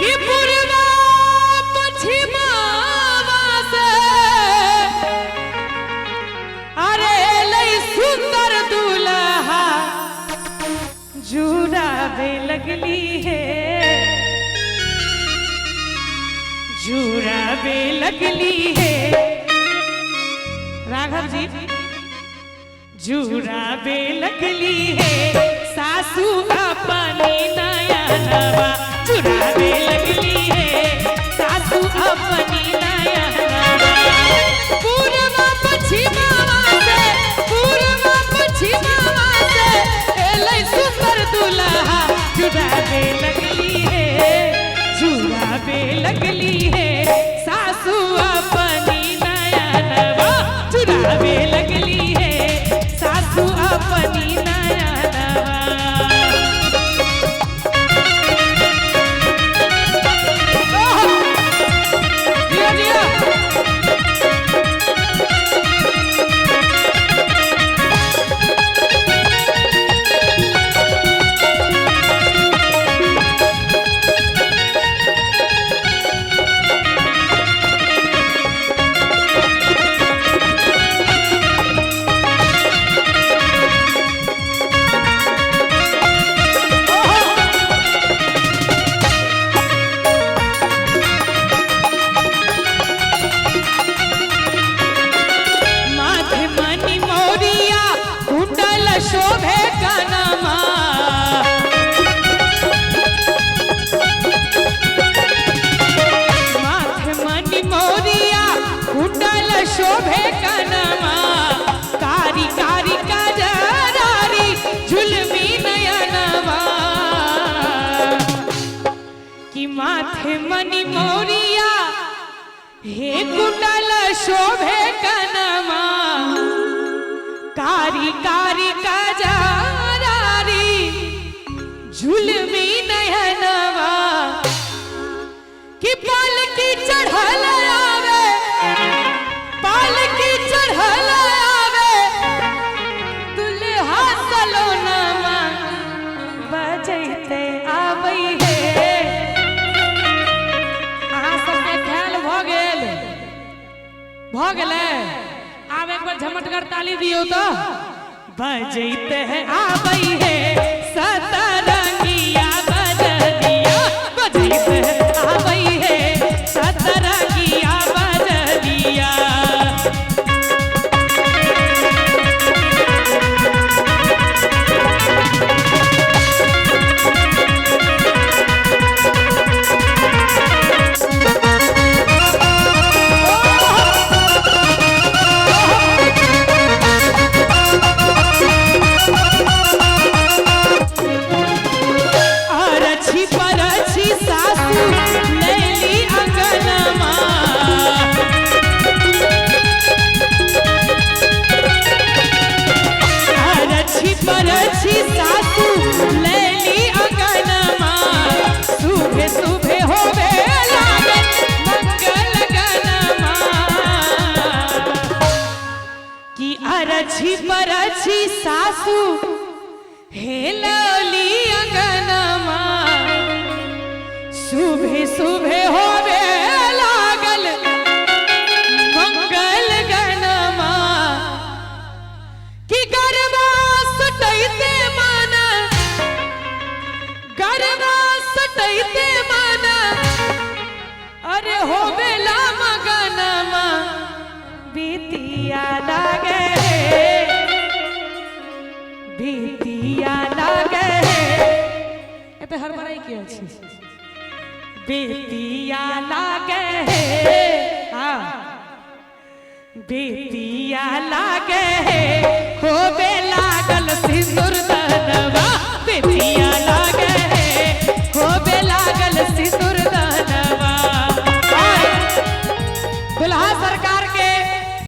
कि पूर्वा पश्चिमावा से अरे लई सुंदर दूल्हा जुड़ावे लगली है, जुड़ावे लगली है। राघव जी जुड़ावे लगली है सासू अपनी नयनवा, जुड़ावे लगली है सासू अपनी नयनवा। पूर्वा पश्चिमावा से, पूर्वा पश्चिमावा से एलै सुंदर दूल्हा जुड़ावे लगली है, जुड़ावे लगली है सासू अपनी नयनवा, जुड़ावे लगली है सासू अपनी नयनवा। शोभे कनमा माथे मणि मोरिया कुंडल शोभे कनमा, कारी कारी कजरारी झुलमी नयनवा। कि माथे मणि मोरिया हे कुंडल शोभे कनमा, कारी कारी कजरारी झुलमी नयनवा। कि पालकी चढ़ल आवे, पालकी चढ़ल आवे दुल्हा सलोनमा बजैते आबै हे। अहाँ सबके ख्याल भ गेलै? आब एक बार झमटगर ताली दियो तो। बजैते हैं आबै है सतरंगिया बजदिया, बजैते हैं आबै है सतरंगिया बजदिया। अरछी परछी सासू हेलौली अंगनमा, सुबह सुबह होवे लागल मंगल गनमा। कि गरबा सटैते माना, गरबा सटैते माना अरे होवे ला मगनमा, बीतिया लागे बीतिया लागे एते हर बड़ाई किया छी। बेतिया लागे हाँ बेतिया लागे